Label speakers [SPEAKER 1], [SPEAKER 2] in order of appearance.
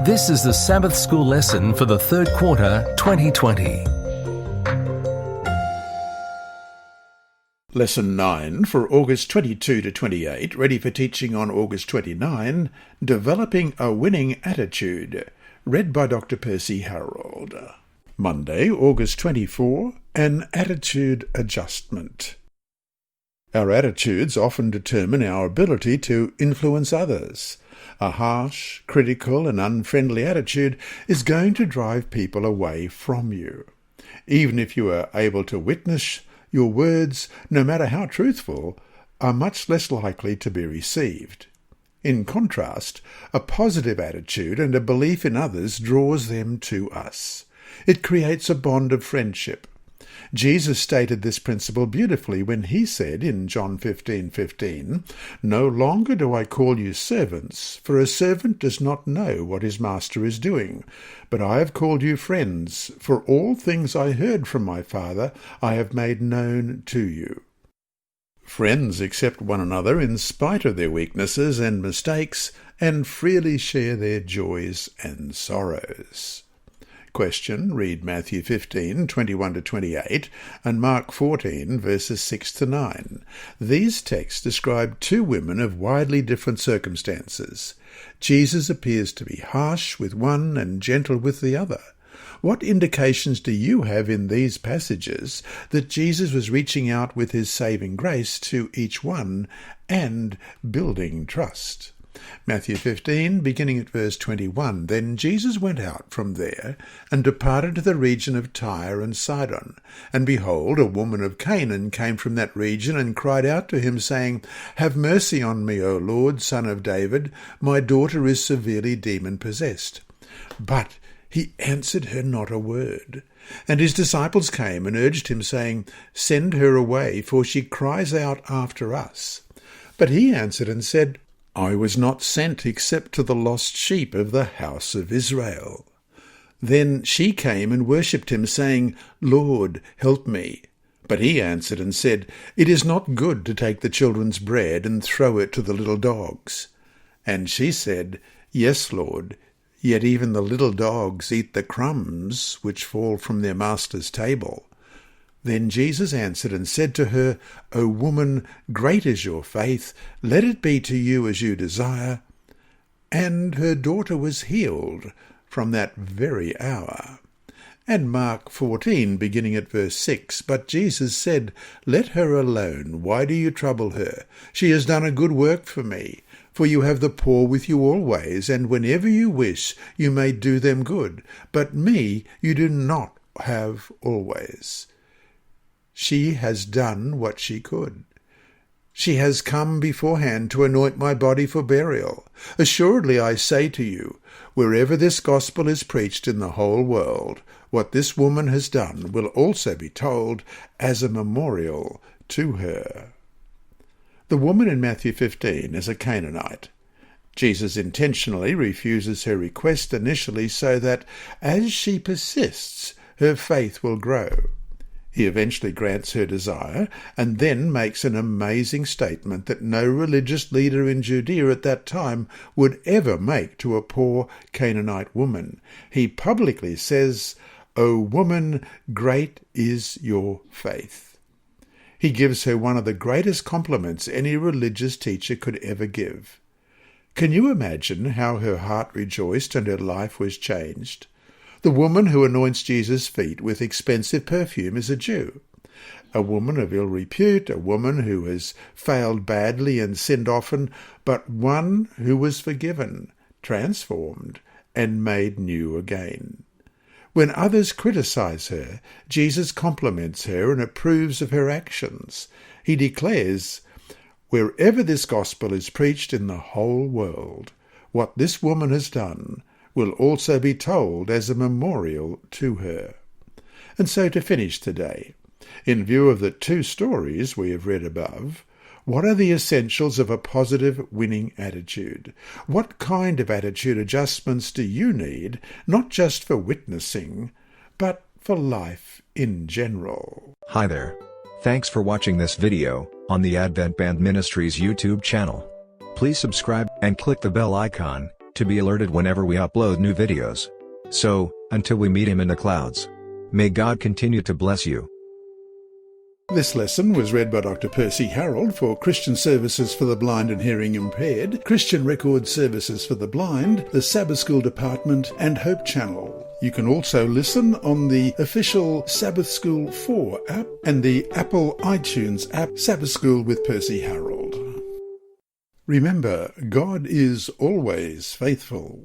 [SPEAKER 1] This is the Sabbath School lesson for the third quarter 2020.
[SPEAKER 2] Lesson 9 for August 22 to 28, ready for teaching on August 29, Developing a Winning Attitude, read by Dr. Percy Harrold. Monday, August 24, an attitude adjustment. Our attitudes often determine our ability to influence others. A harsh, critical, and unfriendly attitude is going to drive people away from you. Even if you are able to witness, your words, no matter how truthful, are much less likely to be received. In contrast, a positive attitude and a belief in others draws them to us. It creates a bond of friendship. Jesus stated this principle beautifully when he said in John 15:15, "No longer do I call you servants, for a servant does not know what his master is doing. But I have called you friends, for all things I heard from my Father I have made known to you." Friends accept one another in spite of their weaknesses and mistakes, and freely share their joys and sorrows. Question. Read Matthew 15:21-28 and Mark 14, verses 6-9. These texts describe two women of widely different circumstances. Jesus appears to be harsh with one and gentle with the other. What indications do you have in these passages that Jesus was reaching out with his saving grace to each one and building trust? Matthew 15, beginning at verse 21, "Then Jesus went out from there, and departed to the region of Tyre and Sidon. And behold, a woman of Canaan came from that region, and cried out to him, saying, Have mercy on me, O Lord, Son of David, my daughter is severely demon-possessed. But he answered her not a word. And his disciples came and urged him, saying, Send her away, for she cries out after us. But he answered and said, I was not sent except to the lost sheep of the house of Israel. Then she came and worshipped him, saying, Lord, help me. But he answered and said, It is not good to take the children's bread and throw it to the little dogs. And she said, Yes, Lord, yet even the little dogs eat the crumbs which fall from their master's table. Then Jesus answered and said to her, O woman, great is your faith, let it be to you as you desire. And her daughter was healed from that very hour. And Mark 14, beginning at verse 6, But Jesus said, Let her alone, why do you trouble her? She has done a good work for me. For you have the poor with you always, and whenever you wish you may do them good. But me you do not have always. She has done what she could. She has come beforehand to anoint my body for burial. Assuredly I say to you, wherever this gospel is preached in the whole world, what this woman has done will also be told as a memorial to her. The woman in Matthew 15 is a Canaanite. Jesus intentionally refuses her request initially so that, as she persists, her faith will grow. He eventually grants her desire and then makes an amazing statement that no religious leader in Judea at that time would ever make to a poor Canaanite woman. He publicly says, O woman, great is your faith. He gives her one of the greatest compliments any religious teacher could ever give. Can you imagine how her heart rejoiced and her life was changed? The woman who anoints Jesus' feet with expensive perfume is a Jew. A woman of ill repute, a woman who has failed badly and sinned often, but one who was forgiven, transformed, and made new again. When others criticize her, Jesus compliments her and approves of her actions. He declares, Wherever this gospel is preached in the whole world, what this woman has done will also be told as a memorial to her. And so to finish today, in view of the two stories we have read above, what are the essentials of a positive winning attitude? What kind of attitude adjustments do you need, not just for witnessing, but for life in general?
[SPEAKER 3] Hi there. Thanks for watching this video on the Advent-band Ministries YouTube channel. Please subscribe and click the bell icon to be alerted whenever we upload new videos. So, until we meet Him in the clouds, may God continue to bless you.
[SPEAKER 2] This lesson was read by Dr. Percy Harrold for Christian Services for the Blind and Hearing Impaired, Christian Record Services for the Blind, the Sabbath School Department, and Hope Channel. You can also listen on the official Sabbath School 4 app and the Apple iTunes app, Sabbath School with Percy Harrold. Remember, God is always faithful.